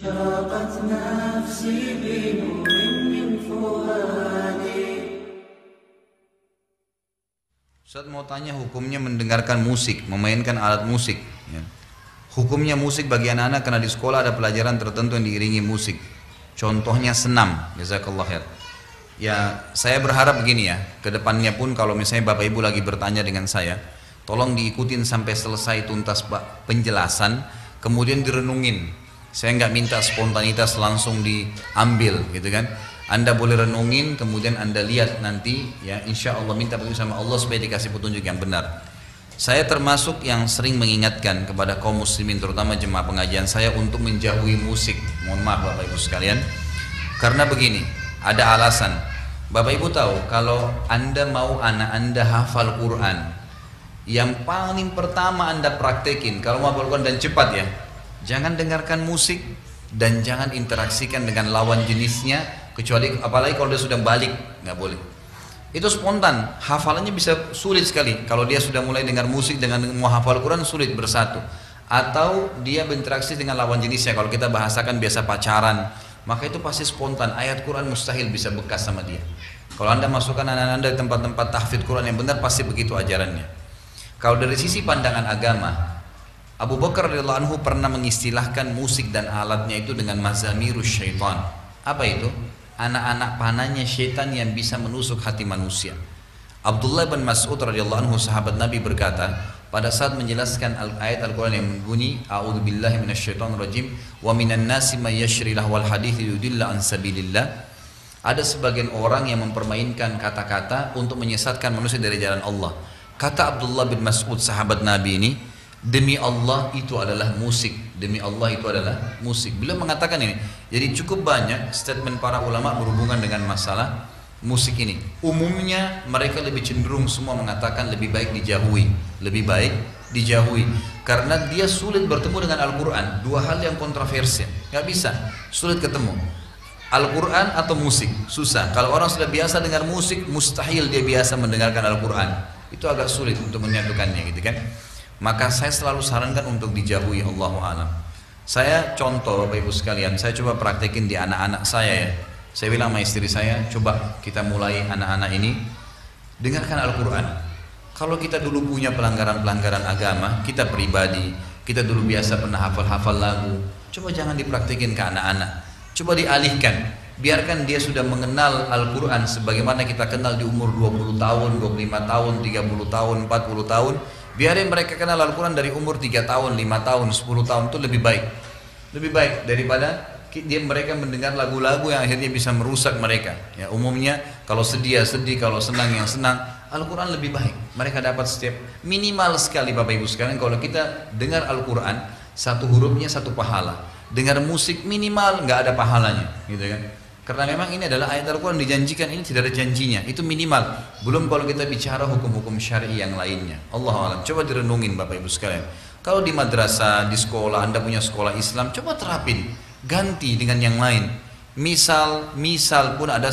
شرقت نفسي بنور من فؤادي. Ustaz mau tanya hukumnya mendengarkan musik, memainkan alat musik ya. Hukumnya musik bagi anak-anak karena di sekolah ada pelajaran tertentu yang diiringi musik. Contohnya senam, jazakallah khair. Ya, saya berharap begini ya, kedepannya pun kalau misalnya Bapak Ibu lagi bertanya dengan saya, tolong diikutin sampai selesai tuntas penjelasan, kemudian direnungin. Saya nggak minta spontanitas langsung diambil gitu kan. Anda boleh renungin, kemudian Anda lihat nanti ya, insya Allah minta petunjuk sama Allah supaya dikasih petunjuk yang benar. Saya termasuk yang sering mengingatkan kepada kaum muslimin, terutama jemaah pengajian saya, untuk menjauhi musik. Mohon maaf Bapak Ibu sekalian, karena begini, ada alasan. Bapak Ibu tahu kalau Anda mau anak Anda hafal Quran, yang paling pertama Anda praktekin kalau mau hafal Quran dan cepat ya, jangan dengarkan musik dan jangan interaksikan dengan lawan jenisnya, kecuali apalagi kalau dia sudah balik, nggak boleh. Itu spontan, hafalannya bisa sulit sekali kalau dia sudah mulai dengar musik dengan mau hafal Quran, sulit bersatu. Atau dia berinteraksi dengan lawan jenisnya, kalau kita bahasakan biasa pacaran, maka itu pasti spontan, ayat Quran mustahil bisa bekas sama dia. Kalau Anda masukkan anak Anda di tempat-tempat tahfidz Quran yang benar, pasti begitu ajarannya. Kalau dari sisi pandangan agama, Abu Bakar radhiyallahu anhu pernah mengistilahkan musik dan alatnya itu dengan mazamirus syaitan. Apa itu? Anak-anak panahnya syaitan yang bisa menusuk hati manusia. Abdullah bin Mas'ud radhiyallahu anhu sahabat Nabi berkata, pada saat menjelaskan ayat Al-Quran yang berbunyi a'udzubillahi minasyaitonirrajim wa minan nasi may yashri lahwal hadits yudilla an sabilillah, ada sebagian orang yang mempermainkan kata-kata untuk menyesatkan manusia dari jalan Allah. Kata Abdullah bin Mas'ud sahabat Nabi ini, demi Allah itu adalah musik, demi Allah itu adalah musik. Beliau mengatakan ini. Jadi cukup banyak statement para ulama berhubungan dengan masalah musik ini. Umumnya mereka lebih cenderung semua mengatakan lebih baik dijauhi, lebih baik dijauhi, karena dia sulit bertemu dengan Al-Quran. Dua hal yang kontroversial, nggak bisa, sulit ketemu. Al-Quran atau musik, susah. Kalau orang sudah biasa dengar musik, mustahil dia biasa mendengarkan Al-Quran. Itu agak sulit untuk menyatukannya gitu kan. Maka saya selalu sarankan untuk dijauhi, Allahu a'lam. Saya contoh Bapak Ibu sekalian, saya coba praktekin di anak-anak saya ya. Saya bilang sama istri saya, coba kita mulai anak-anak ini dengarkan Al-Quran. Kalau kita dulu punya pelanggaran-pelanggaran agama, kita pribadi, kita dulu biasa pernah hafal-hafal lagu, coba jangan dipraktekin ke anak-anak. Coba dialihkan, biarkan dia sudah mengenal Al-Quran sebagaimana kita kenal di umur 20 tahun, 25 tahun, 30 tahun, 40 tahun. Biarin mereka kenal Al-Quran dari umur 3 tahun, 5 tahun, 10 tahun, itu lebih baik. Lebih baik daripada mereka mendengar lagu-lagu yang akhirnya bisa merusak mereka. Ya, umumnya kalau sedih ya sedih, kalau senang yang senang. Al-Quran lebih baik. Mereka dapat setiap minimal sekali Bapak Ibu sekalian, kalau kita dengar Al-Quran, satu hurufnya satu pahala. Dengar musik minimal nggak ada pahalanya, gitu kan? Karena memang ini adalah ayat Al-Quran dijanjikan, ini tidak ada janjinya, itu minimal. Belum kalau kita bicara hukum-hukum syar'i yang lainnya. Allahu a'lam. Coba direnungin Bapak Ibu sekalian. Kalau di madrasah, di sekolah, Anda punya sekolah Islam, coba terapin, ganti dengan yang lain. Misal pun ada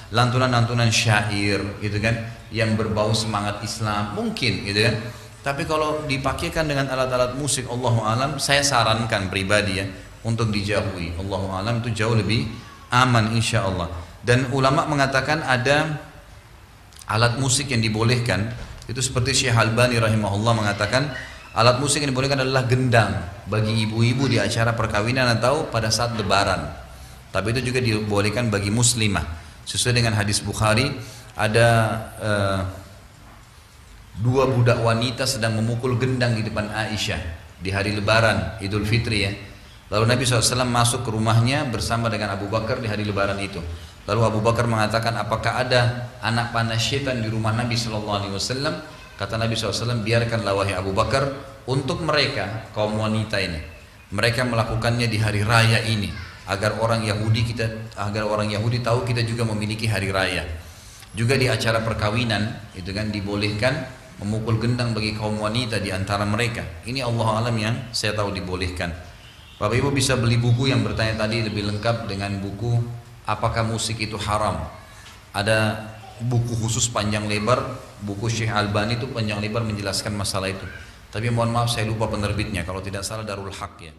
lantunan-lantunan syair, gitu kan, yang berbau semangat Islam, mungkin, gitu kan. Tapi kalau dipakaikan dengan alat-alat musik, Allahu a'lam, saya sarankan pribadi ya, untuk dijauhi. Allahu a'lam, itu jauh lebih aman insya Allah. Dan ulama mengatakan ada alat musik yang dibolehkan, itu seperti Syekh Albani rahimahullah mengatakan alat musik yang dibolehkan adalah gendang bagi ibu-ibu di acara perkawinan atau pada saat lebaran. Tapi itu juga dibolehkan bagi muslimah. Sesuai dengan hadis Bukhari, ada dua budak wanita sedang memukul gendang di depan Aisyah di hari lebaran Idul Fitri ya. Lalu Nabi SAW masuk ke rumahnya bersama dengan Abu Bakar di hari lebaran itu. Lalu Abu Bakar mengatakan, apakah ada anak panah syaitan di rumah Nabi SAW? Kata Nabi SAW, biarkanlah wahai Abu Bakar, untuk mereka, kaum wanita ini, mereka melakukannya di hari raya ini, agar orang Yahudi tahu kita juga memiliki hari raya. Juga di acara perkawinan, itu kan dibolehkan memukul gendang bagi kaum wanita di antara mereka. Ini Allah alam yang saya tahu dibolehkan. Bapak Ibu bisa beli buku yang bertanya tadi lebih lengkap dengan buku apakah musik itu haram. Ada buku khusus panjang lebar, buku Syekh Albani itu panjang lebar menjelaskan masalah itu. Tapi mohon maaf saya lupa penerbitnya, kalau tidak salah Darul Haq ya.